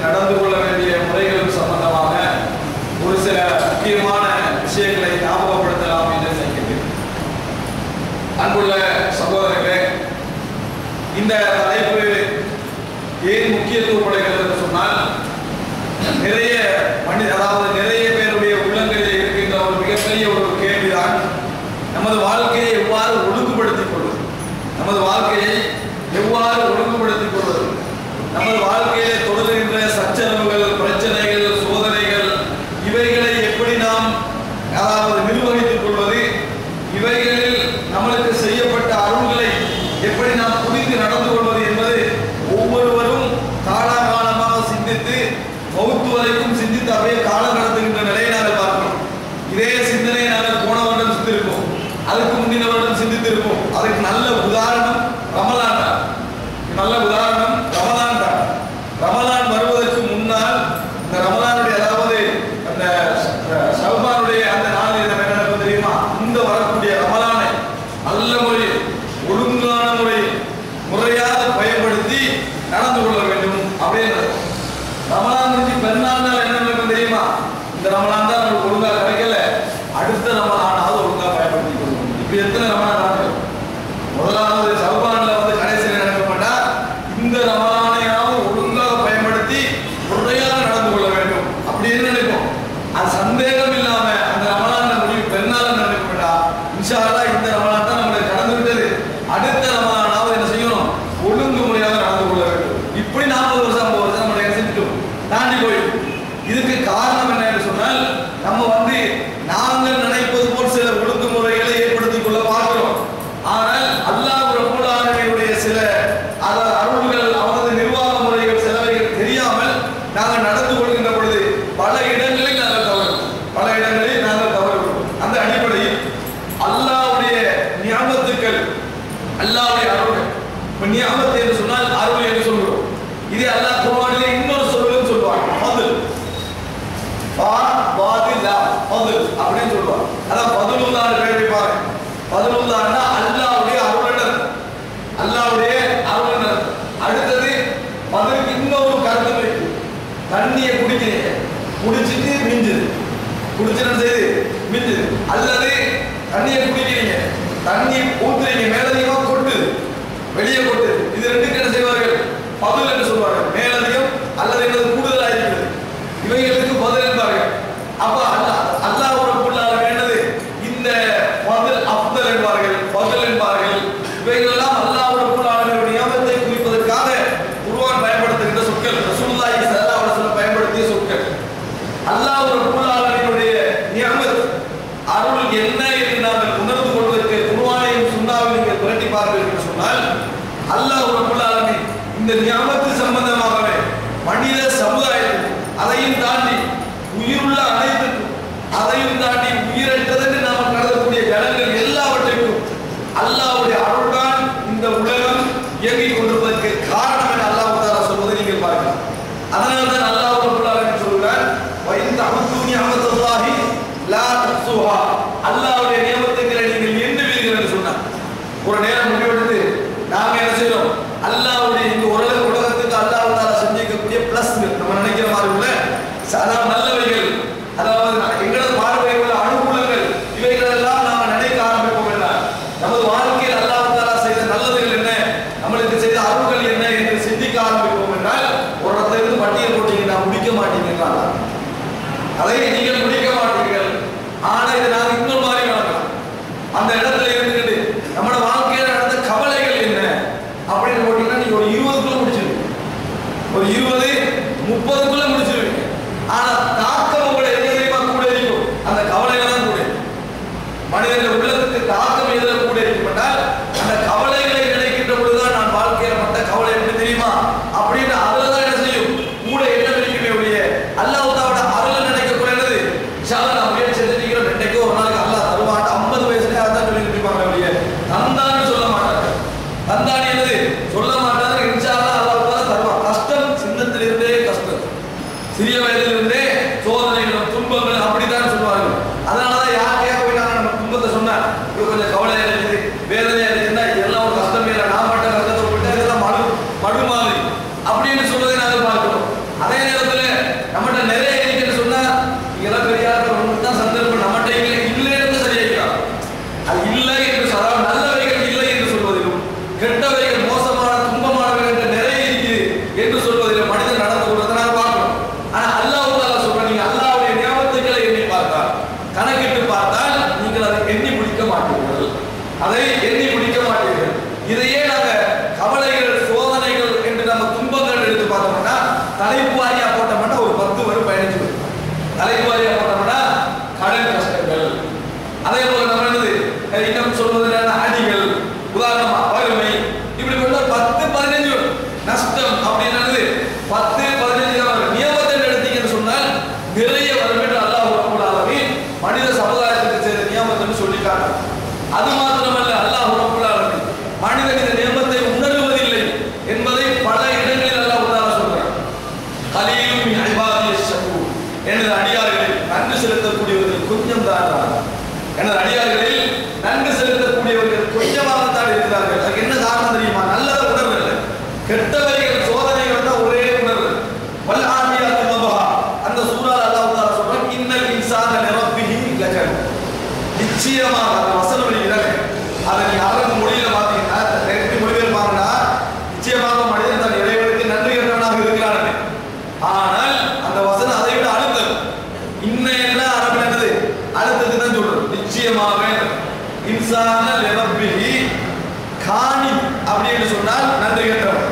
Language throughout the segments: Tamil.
நடந்து கொள்ள வேண்டிய முறைகள் சம்பந்தமாக ஒரு சில முக்கியமான விஷயங்களை ஞாபகப்படுத்தலாம் என்று நினைக்கிறேன். அன்புள்ள சகோதரர்களே, இந்த தலைப்பு ஏன் முக்கியத்துவப்படுகிறது என்று சொன்னால், நிறைய நிறைய பேருடைய உள்ளங்களில் இருக்கின்ற ஒரு மிகப்பெரிய ஒரு கேள்விதான், நமது வாழ்க்கையை எவ்வாறு ஒழுங்குபடுத்திக் கொள்வது, நமது வாழ்க்கையை எவ்வாறு ஒழுங்குபடுத்திக் கொள்வது, நமது வாழ்க்கையிலே தொடர்கின்ற சச்சரவுகள், பிரச்சனைகள், சோதனைகள், இவைகளை எப்படி நாம் நிர்வகித்துக் கொள்வது, இவைகளில் நம்மளுக்கு செய்யப்பட்ட அருள்களை எப்படி நாம் புரிந்து நடந்து கொள்வது என்பது ஒவ்வொருவரும் காலாகாலமாக சிந்தித்து மௌத்து வரைக்கும் சிந்தித்து அப்படியே காலம் கடத்துகின்ற நிலையை நாங்கள் பார்க்கிறோம். இதே சிந்தனையை நாங்கள் போன வருடம் சிந்திருப்போம், அதுக்கு முந்தின வருடம் சிந்தித்திருப்போம். அதுக்கு நல்ல உதாரணம் ரமலான் தான். நல்ல உதாரணம் ரமலான் தான். ரமலான் வருவதற்கு முன்னால் இந்த ரமலானுடைய அந்த ஷவ்பானுடைய அந்த நாளில் என்ன நடக்கும் தெரியுமா? இந்த வரக்கூடிய ரமலானை நல்ல முறையில் ஒழுங்கான முறையில் முறையாக பயன்படுத்தி நடந்து கொள்ள வேண்டும் அப்படின்னு. ரமலான் முடிஞ்சு பெருநாள் என்ன நடக்கும் தெரியுமா? இந்த ரமலான் தான் நமக்கு ஒழுங்காக கிடைக்கல, அடுத்த ரமலானாவது ஒழுங்காக பயன்படுத்தி கொள்ளணும். இப்ப எத்தனை ரமலான் நடக்கும்? முதலாவது ஷவ்பான்ல கடைசியில் நடக்க மாட்டா, இந்த ரமலானையாவது ஒழுங்காக பயன்படுத்தி முறையாக நடந்து கொள்ள வேண்டும் அப்படின்னு நினைப்போம். அது சந்தேகம் இல்லாம அந்த ரமலான் முடிவு பெருநாள் நடக்க மாட்டா, இன்ஷா அல்லாஹ் இந்த ரமலான் தான் நம்மளுக்கு கடந்து விட்டது, அடுத்த ரமலானாவது என்ன செய்யணும்? ஒழுங்கு முறையாக நடந்து கொள்ள வேண்டும். இப்படி 40 வருஷம் 50 வருஷம் நம்ம செஞ்சுட்டோம், தாண்டி போயிடும். இதுக்கு காரணம் என்ன என்று சொன்னால், நம்ம நாங்கள் நினைப்பது போல் சில ஒழுங்குமுறைகளை ஏற்படுத்திக் கொள்ள பார்க்கிறோம். ஆனால் அல்லாஹ் ரப்பல் ஆலமீனுடைய சில அருள்கள், அவரது நிர்வாக முறைகள், சிலவைகள் தெரியாமல் நாங்கள் நடந்து கொள்கின்ற பொழுது பல இடங்களில் நாங்கள் தவறுகிறோம். அந்த அடிப்படையில் அல்லாஹ்வுடைய நியாமத்துக்கள், அல்லாஹ்வுடைய அருள்கள், நியாமத் என்று சொன்னால் அருள் என்று சொல்கிறோம். இதே அல்லாஹ் குர்ஆனிலே இன்னொரு சொல்லும் சொல்வாங்க, ஃபதுல் அப்படின்னு சொல்லுவாங்க. அதான் ஃபதுலுல்லாஹ் பேரை பாருங்க. ஃபதுலுல்லாஹ்னா அல்லாஹ்வுடைய அருளினர், அல்லாஹ்வுடைய அருளினர். அடுத்தது ஃபதுலுக்கு இன்னொரு கருத்து இருக்கு. தண்ணியை குடிக்கிறீங்க, குடிச்சிட்டு மிஞ்சுது, குடிச்சிட்டு செய்து மிஞ்சுது. அல்லது தண்ணியை குடிக்கிறீங்க, தண்ணி ஊத்துறீங்க, மேலதிகமா கொட்டுது, வெளியே கொட்டுது. இது ரெண்டுக்கு என்ன செய்வார்கள்? ஃபதுல் என்று சொல்வார்கள். மேலதிகம் அல்லது என்னது கூடுதலாக இருக்கிறது, இவைகளுக்கு பதில் என்பார்கள். அப்ப அல்லாஹ் ரப்பல் ஆலமீன் என்னது இந்த ஃபதுல் அஃதல் என்பார்கள், ஃபதுல் என்பார்கள். இவைகள் எல்லாம் அல்லாஹ் ரப்பல் ஆலமீனுடைய நியாமத்தை குறிப்பதற்காக குர்ஆன் பயன்படுத்துகின்ற சொற்கள், ரசூலுல்லாஹி ஸல்லல்லாஹு அலைஹி வஸல்லம் பயன்படுத்திய சொற்கள். அல்லாஹ் ரப்பல் ஆலமீனுடைய நியாமத், அருள் என்ன என்று நாங்கள் உணர்ந்து கொள்வதற்கு குர்ஆனையும் சுன்னாவையும் நீங்கள் புரட்டி பார்ப்பீர்கள் என்று சொன்னால், அல்லாஹ் ரப்பல் ஆலமீன் இந்த நியாமத்து சம்பந்தமாகவே மனித சமுதாயத்துக்கு, அதையும் தாண்டி உயிருள்ள அனைத்துக்கும், அதையும் தாண்டி உயிரற்றதற்கு நாம் கருதக்கூடிய ஜனங்கள் எல்லாவற்றிற்கும் அல்லாஹ்வுடைய அருள்தான் இந்த உலகம் இயங்கிக் கொண்டிருப்பதற்கு காரணம் என அல்லாஹ் தஆலா சொல்வதை நீங்கள் பார்க்கலாம். அதனால்தான் அல்லாஹ் ரப்பல் ஆலமீன் சொல்கிறார், வைன் தஅது நிஅமத்துல்லாஹி லா தஹ்சுஹா, அல்லாஹ்வுடைய நியமத்துக்களை நீங்கள் எண்ணுவீர்கள் என்று சொன்னார். ஒரு நேரம் முடிவெடுத்து நாங்க என்ன செய்யறோம்? அல்லாஹ்வுடைய இந்த உலகத்துக்கு அல்லாஹ் தஆலா செஞ்சிருக்கக்கூடிய பிளஸ், நம்ம நினைக்கிற மாதிரி உள்ள நல்லவைகள், அதாவது எங்களது பார்வையில் உள்ள அனுகூலங்கள், இவைகள் எல்லாம் நாம நினைக்க ஆரம்பிப்போம் என்றால், நமது வாழ்க்கையில் அல்லாஹ் தஆலா செய்த நல்லதுகள் என்ன, நம்மளுக்கு செய்த அருள்கள் என்ன என்று சிந்திக்க ஆரம்பிப்போம் என்றால், ஒரு இடத்துல இருந்து பட்டியல் போட்டீங்கன்னா முடிக்க மாட்டீங்க, அதை நீங்கள் முடிக்க மாட்டீர்கள். ஆனா இதை நாங்கள் இன்னொரு மாதிரி வளர்க்கலாம். அந்த இடத்துல இருந்துக்கிட்டு நம்மளோட வாழ்க்கையில் நடந்த கவலைகள் என்ன அப்படின்னு போட்டீங்கன்னா நீங்க ஒரு 20க்குள்ள முடிச்சிருவீங்க, ஒரு 20-30க்குள்ள முடிச்சிருவீங்க. ஆனா தாக்கம் உங்களை எதிரமா கூட இருக்கும், அந்த கவலைகள் கூட மனிதர்கள் உள்ளத்துக்கு தாக்கம் எதிர கூட இருக்குமென்றால், அந்த கவலைகளை நினைக்கின்ற பொழுதுதான் நான் வாழ்க்கையில மற்ற கவலை எப்படி தெரியுமா அப்படின்னு அதுலதான் என்ன செய்யும், கூட என்ன இருக்குமே ஒழிய அல்லாஹ் தஆலா அருள் நினைக்க கூடாது. இன்ஷாஅல்லாஹ் நான் முயற்சி செஞ்சுக்கிறோம், ரெண்டைக்கு ஒரு நாளைக்கு அல்லாஹ் தருவான். 50 வயசுல அதான் சொல்லிட்டு இருப்பாங்க ஒழிய தந்தான்னு சொல்ல மாட்டாங்க. தந்தானி என்னது சொல்ல மாட்டாங்க. இன்ஷாஅல்லாஹ் அல்லாஹ் தஆலா தருவான். கஷ்டம் சின்னத்திலிருந்தே கஷ்டம், சிறிய வயதிலிருந்தே சோதனைகளும் துன்பங்கள் அப்படித்தான் சொல்லுவார்கள். அதனாலதான் யாருக்கே போயிட்டாங்க, நம்ம துன்பத்தை சொன்னா கொஞ்சம் கவலையா இருக்குது, வேதனையா இருக்குன்னா இதெல்லாம் ஒரு கஷ்டமே இல்லை, நான் மட்டும் கஷ்டத்தை போயிட்டா இதெல்லாம் மடு மாதிரி அப்படின்னு சொல்வதை நாங்கள் பார்க்கிறோம். அதே நேரத்துல நம்மகிட்ட நிறைய இருக்குன்னு சொன்னா இதெல்லாம் பெரியார் ஒன்று தான் சந்தர்ப்பம் நம்மகிட்ட இல்லைன்னு சரியாயிக்கலாம். அது இல்லை என்று சொல்ல நல்லவைகள் இல்லை என்று சொல்வதிலும் கெட்டவைகள் மோசமான துன்பமானவைகள் நிறைய இருக்குது என்று சொல்வதிலும் மனிதன் நடந்து கொள்வதை நான் பார்க்கணும். ஆனா அல்லாஹ் தாலா சொல்ற நீங்க அல்லாஹ்வுடைய நியமத்துக்களை எண்ணி பார்த்தால் கணக்கிட்டு பார்த்தால் நீங்கள் அதை எண்ணி முடிக்க மாட்டீர்கள். அதை எண்ணி முடிக்க மாட்டீர்கள். இதையே நாங்க கவலைகள் சோதனைகள் என்று நம்ம துன்பங்கள் எடுத்து பார்த்தோம்னா தலைப்பு வாரியா போட்டோம்னா ஒரு 10 வரும் 15 வரும். தலைப்பு வாரியா போட்டோம்னா கடன் கஷ்டங்கள், அதே போல நம்ம என்னது இன்னும் சொல்வது அடிகள், உதாரணமா வறுமை, இப்படி கொண்டு 10 15 வரும். நஷ்டம் அப்படின்னது 10 15 வரும். நியமத்தை எடுத்தீங்கன்னு சொன்னால் நிறைய வரும் என்று அல்லாஹ் ரப்பல் ஆலமீன் மனித சமுதாயத்துக்கு செய்த நியமத்தை சொல்லிட்டாங்க. அது மாத்திரமல்ல அல்லாஹ் ரப்பல் ஆலமீன் மனிதன் இந்த நியமத்தை உணர்வதில்லை என்பதை பல இடங்களில் அல்லாஹ் உதாரணம் சொல்றார். கலீலும் மின் இபாதியஷ் ஷக்கூர், எனது அடியார்களில் நன்றி செலுத்தக்கூடியவர்கள் கொஞ்சம் தான். எனது அடியார்களில் நன்றி செலுத்தக்கூடியவர்கள் கொஞ்சமாகத்தான் இருக்கிறார்கள். அதுக்கு என்ன காரணம் தெரியுமா? நல்லதை உணர்வு, கெட்டவைகள் சோதனைகள் தான் ஒரே உணர்வு. வல் ஆதியாத்தி தபஹா, அந்த சூறால அல்லாஹ் தஆலா சொல்றான் இன்னல் இன்சான லிரப்பிஹி லகன். நிச்சயமாக அந்த வசனம் இருக்கிறது. அதை நீங்க அரபு மொழியில பாத்தீங்கன்னா ரெண்டு மொழிகள் பாருங்க, நிச்சயமாக மனிதன் தன் இறைவனுக்கு நன்றி கெட்டவனாக இருக்கிறான். ஆனால் அந்த வசனம் அதை விட அழுத்தம். இன்ன அரபு என்னது அழுத்தத்தை தான் சொல்றது. நிச்சயமாக இன்சான லிரப்பிஹி கானி அப்படின்னு சொன்னால் நன்றி கெட்டவன்.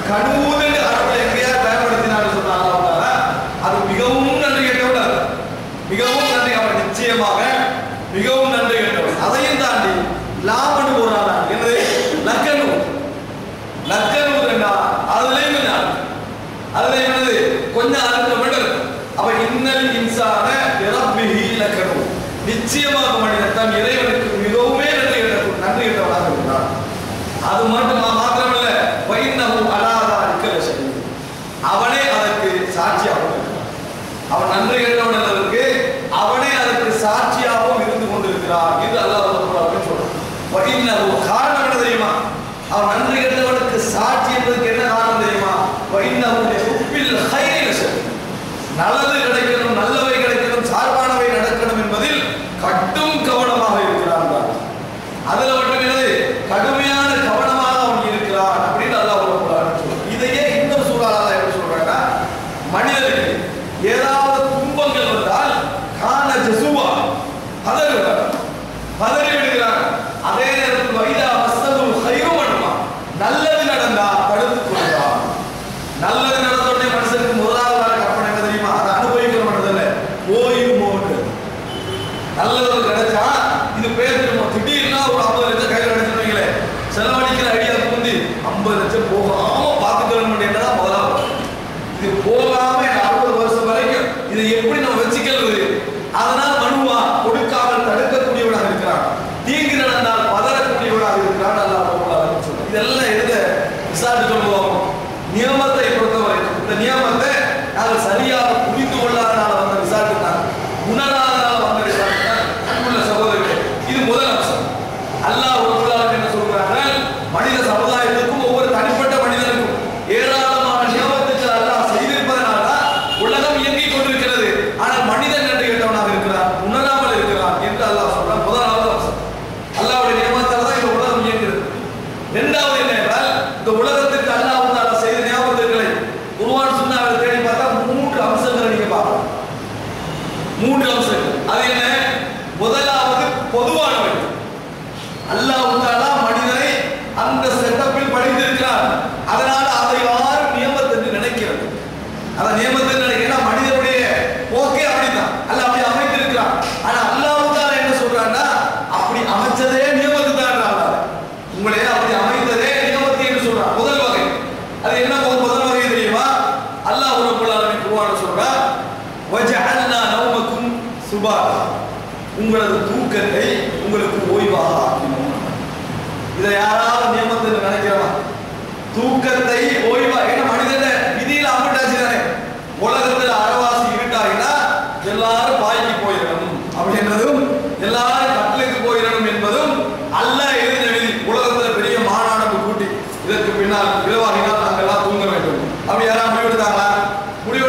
கனூது அரபுல எங்கேயா பயன்படுத்தினான்னு சொன்னாங்க அது மிகவும் நன்றி கெட்டவன், மிகவும் நன்றி. அவன் நிச்சயமாக மிகவும் நன்றி கெட்டவன். அதையும் தாண்டி லாபன்னு போறாங்க. என்னது லக்கனு, லக்கனு அதுலயும் அதுலயும் என்னது கொஞ்சம் அழுத்தம் மட்டும். அப்ப இன்னல் இன்சான லிரப்பிஹி லக்கனு, நிச்சயமாக மனிதன் தன் இறைவனுக்கு மிகவுமே நன்றி கெட்டவனாக இருக்கிறான். அது மாத்திரமல்ல வைன்னஹு அலா தாலிக லஷஹீத், அவனே அதற்கு சாட்சியாகவும் இருக்கிறான். அவன் நன்றி கெட்டவன் என்பதற்கு அவனே அதற்கு சாட்சியாகவும் இருந்து கொண்டிருக்கிறான் என்று அல்லாஹ் ரப்பல் சொல்றான். வைன்னஹு காரணம் என்ன தெரியுமா? அவன் நன்றி கெட்டவனுக்கு சாட்சி என்பதற்கு என்ன காரணம் தெரியுமா? வைன்னஹு லிஹுப்பில் கைரி லஷஹீத், நல்லது கிடைக்கணும், நல்லவை கிடைக்கணும், சார்பானவை நடக்கணும் என்பதில் கட்டும் கவனமாக இருக்கிறான். அதுல மட்டும் என்னது கடுமையான கவனமாக அவன் இருக்கிறான் அப்படின்னு அல்லாஹ் சொல்றான். இதையே இன்னொரு சூறால எப்படி சொல்றாங்கன்னா, மனிதனுக்கு ஏதாவது துன்பங்கள் வந்தால் கான ஜஸுவா பதறி விடுகிறான். அதே நேரத்தில் வைதா வஸ்ததுல் கைரு மன்மா, நல்லது நடந்தா படுத்துக் கொள்கிறான். நல்லது நடந்த உடனே மனுஷனுக்கு முதலாவது கற்பனை என்ன தெரியுமா? அதை அனுபவிக்கிற மனதில்லை, ஓய்வு. நல்லது கிடைச்சா இது பேருமா, திடீர்னா ஒரு 50 லட்சம் கையில் கிடைச்சிருவீங்களே, செலவழிக்கிற ஐடியா வந்து 50 லட்சம் போகாம பார்த்துக்கணும் என்னதான் முதலாவது. இது போகாம 60 வருஷம் வரைக்கும் இதை எப்படி நம்ம வச்சுக்கிறது? அதனால் மனுவா கொடுக்காமல் தடுக்கக்கூடியவனாக இருக்கிறான். தீங்கு நடந்தால் பதறக்கூடியவனாக இருக்கிறான். அல்லாஹ் சொல்றான். இதெல்லாம் எந்த விசாரித்து சொல்லுவாங்க. நியமத்தை பொறுத்தவரைக்கும் இந்த நியமத்தை நாங்கள் சரியாக புரிந்து கொள்ளாதனால வந்த விசாரித்தாங்க, உணராதனால வந்த விசாரித்தாங்க. அன்புள்ள சகோதரர்களே, இது முதல் அம்சம். அல்லாஹ் என்ன சொல்றார்கள்? மனித சமுதாயத்துக்கும் ஒவ்வொரு தனிப்பட்ட மனிதனுக்கும் ஏராளமான நியமத்துக்கள் அல்லாஹ் செய்திருப்பதனால உலகம் இயங்கிக் கொண்டிருக்கிறது. ஆனால் மனிதன் நன்றி கெட்டவனாக இருக்கிறான், உணராமல் இருக்கிறான் என்று அல்லாஹ் சொல்றான். முதலாவது அம்சம், அல்லாஹ்வுடைய நியமத்தால் தான் இந்த உலகம் இயங்குகிறது. இரண்டாவது என்ன என்றால், இந்த உலகத்திற்கு அல்லாஹ் செய்த நியமத்துக்களை குர்ஆன் சுன்னாவில் தேடி பார்த்தா 3 அம்சங்களை நீங்க பார்க்கலாம். 3 அம்சங்கள். அது என்ன? முதலாவது பொதுவானவை. அல்லாஹ் தஆலா மனிதனை அந்த செட்டப்பில் படைத்திருக்கிறார். அதனால அதை யாரும் நியமத் என்று நினைக்கிறது. அத நியமத் என்று நினைக்கிறா மனிதனுடைய போக்கே அப்படிதான். அல்லாஹ் அப்படி அமைத்திருக்கிறார். ஆனா அல்லாஹ் தஆலா என்ன சொல்றான்னா, அப்படி அமைச்சதே நியமத்து தான். உங்களே அப்படி அமைத்ததே நியமத்து என்று சொல்றார். முதல் வகை அது என்ன? முதல் வகை தெரியுமா? அல்லாஹ் ரப்பல் ஆலமீன் குர்ஆன்ல சொல்றார், வஜஅல்னா நௌமக்கும் சுபாதா, உங்களது தூக்கத்தை உங்களுக்கு ஓய்வாக ஆக்கினோம். இதை யாராவது நியமத்தை நினைக்கிறவா? தூக்கத்தை ஓய்வா, ஏன்னா மனிதன விதியில அம்பிட்டாச்சு தானே. உலகத்தில் அறவாசி இருட்டாகினா எல்லாரும் பாய்க்கு போயிடணும் அப்படின்றதும் எல்லாரும் கட்டளைக்கு போயிடணும் என்பதும் அல்லாஹ் எழுதின விதி. உலகத்துல பெரிய மாநாடு கூட்டி இதற்கு பின்னால் இரவாகினால் நாங்கள் எல்லாம் தூங்க வேண்டும் அப்படி யாராவது முடிவெடுத்தாங்களா? முடிவு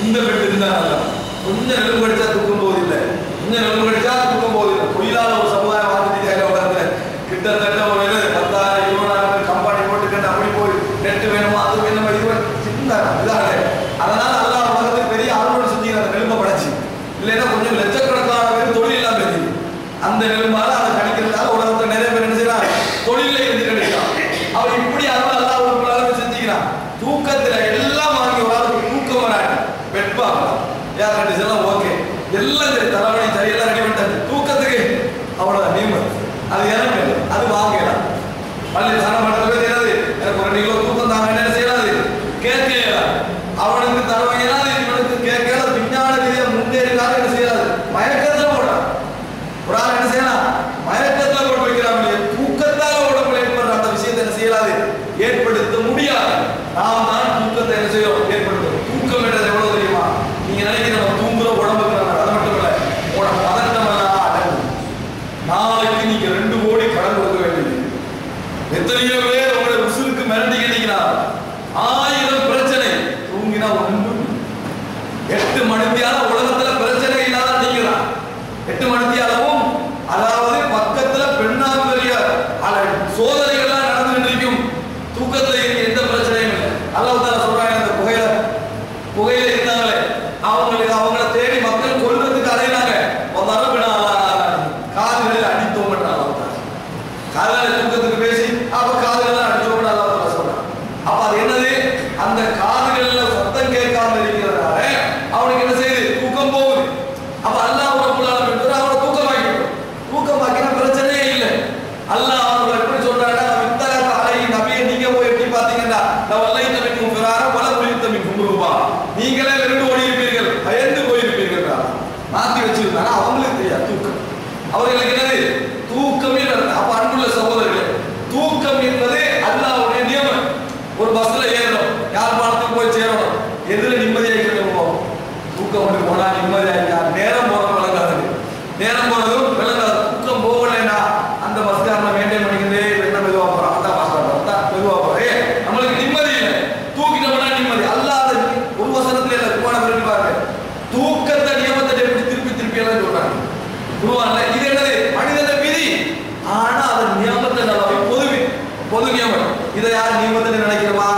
இந்த பெட் இருந்தா கொஞ்சம் நெருங்கு கடிச்சா தூக்கும் போதில்லை, கொஞ்சம் நெருங்கு கடிச்சா தூக்கும் போதில்லை. தொழிலாளர் ஒரு சமுதாயம் வாழ்ந்துட்டு உலகத்துல கிட்டத்தட்ட ஒரு 10,000 20,000 கம்பெனி போட்டுக்கிட்டு அப்படி போய் நெட்டு வேணுமா அது வேணுமா இது சின்ன இதாக. அதனால அல்லாஹ் உலகத்துக்கு பெரிய ஆர்வம் செஞ்சு அந்த நெருப்பை படைச்சு, இல்லைன்னா கொஞ்சம் லட்சக்கணக்கான பேர் தொழில் இல்லாம இருக்குது. அந்த நெரும்பால அதை கணிக்கிறதுனால உலகத்துல நிறைய பேர் என்ன செய்யறாங்க, தொழில இருந்து கிடைக்கிறான். அவர் இப்படி அல்லாஹ் ஒரு அளவுக்கு செஞ்சுக்கிறான். தூக்கத்துல எல்லாம் வாங்கி ஒரு அளவுக்கு தூக்கம் வராது, வெட்பாங்க ஏர் கண்டிஷன் எல்லாம் ஓகே, எல்லாம் சரி, தலைவலி சரி, எல்லாம் ரெடி பண்ணிட்டாரு. தூக்கத்துக்கு அவ்வளவுதான் நியமம். அது எனக்கு அது வாங்கலாம். பள்ளி சனம் பண்ணுறது என்னது, எனக்கு 2 கிலோ தூக்கம் தாங்க என்ன செய்யலாது, கேட்க அவனுக்கு தரவையெல்லாம் இவனுக்கு கேட்க விஞ்ஞான ரீதியா முன்னேறினாலும் என்ன செய்யலாது, மயக்கத்துல போடுறான். ஒரு ஆள் என்ன செய்யலாம், மயக்கத்துல போட்டு வைக்கிறாங்க. தூக்கத்தால உடம்புல ஏற்படுற அந்த விஷயத்தை என்ன செய்யலாது, ஏற்படுத்த முடியாது. நாம் தான் தூக்கத்தை என்ன செய்யறோம், ஏற்படுத்தும். தூக்கம் என்றது எவ்வளவு தெரியுமா, நீங்க நினைக்கிற நம்ம தூங்குற உடம்புக்கு அது மட்டும் இல்ல, உங்களோட பதட்டம் எல்லாம் அடங்கும். நாளைக்கு நீங்க 2 கோடி கடன் கொடுக்க வேண்டியது. எத்தனையோ பேர் உங்களுடைய உசுருக்கு மிரண்டி கேட்டீங்கன்னா 1000 பிரச்சனை, தூங்கினா ஒன்று 8 மணித்தியால உலகத்துல பிரச்சனை இல்லாத நீங்கதான். 8 மணித்தியாலவும் அதாவது பக்கத்துல பெண்ணாங்கரிய சோதனைகள்லாம் நடந்துட்டு இருக்கும். தூக்கத்துல எந்த பிரச்சனையும் இல்லை. அல்லாஹ் தஆலா சொல்றாங்க, அந்த புகையில இருந்தாங்களே அவங்கள தேடி மக்கள் கொல்றதுக்கு அலையிறாங்க. காதுகளில் அடித்தோம் காதல தூக்கத்துக்கு பேசி அப்ப காதுகள் அடிச்சோம் அல்லாஹ் சொல்றான். அப்ப அது என்னது, அந்த காதுகள்ல சத்தம் கேட்காம இருக்கிறதுனால அவனுக்கு என்ன செய்யுது, தூக்கம் போகுது. அப்ப அல்லாஹ் ரப்பல் ஆலமீன் அவனை தூக்கமாக்கினா பிரச்சனையே இல்லை. அல்லாஹ் அவங்களை எப்படி சொல்றாங்க, வித்தலக அலை நபியை நீங்க போய் எப்படி பாத்தீங்கன்னா வல்லைத மின்கும் ஃபிரார வல குலித மின்கும் ரூபா, நீங்களே விரண்டு ஓடி இருப்பீர்கள், பயந்து போயிருப்பீர்கள். மாத்தி வச்சிருந்தாங்க, அவங்களுக்கு தெரியாது தூக்கம். அவர்களுக்கு என்னது, தூக்கமே இல்லை. அப்ப அன்புள்ள சகோதரர்களே, தூக்கம் என்பது அல்லாஹ்வுடைய நியமம். ஒரு பஸ்ல ஏறணும், யாழ்ப்பாணத்துக்கு போய் சேரணும், எதுல நிம்மதியாக போவோம், தூக்கம் வந்து போனா நிம்மதியாக, நேரம் போறது விளங்காது, நேரம் போறதும் விளங்காது. தூக்கம் போகலைன்னா அந்த பஸ்காரனை மெயின்டைன் பண்ணிக்கிட்டே என்ன மெதுவா போறான், அந்த பஸ்காரன் மெதுவா போறேன், நம்மளுக்கு நிம்மதி இல்லை. தூக்கிட்டோம்னா நிம்மதி. அல்லாஹ் ஒரு வசனத்துல இல்ல, குர்ஆனை விரும்பி பாருங்க, தூக்கத்தை நியமத்தை எப்படி திருப்பி எல்லாம் சொல்றாங்க குர்ஆன்ல. இது என்னது, மனிதன விதி. ஆனா அது நியமத்தை பொது நியமம். இதை யார் நியமத்தை நினைக்கிறோமா,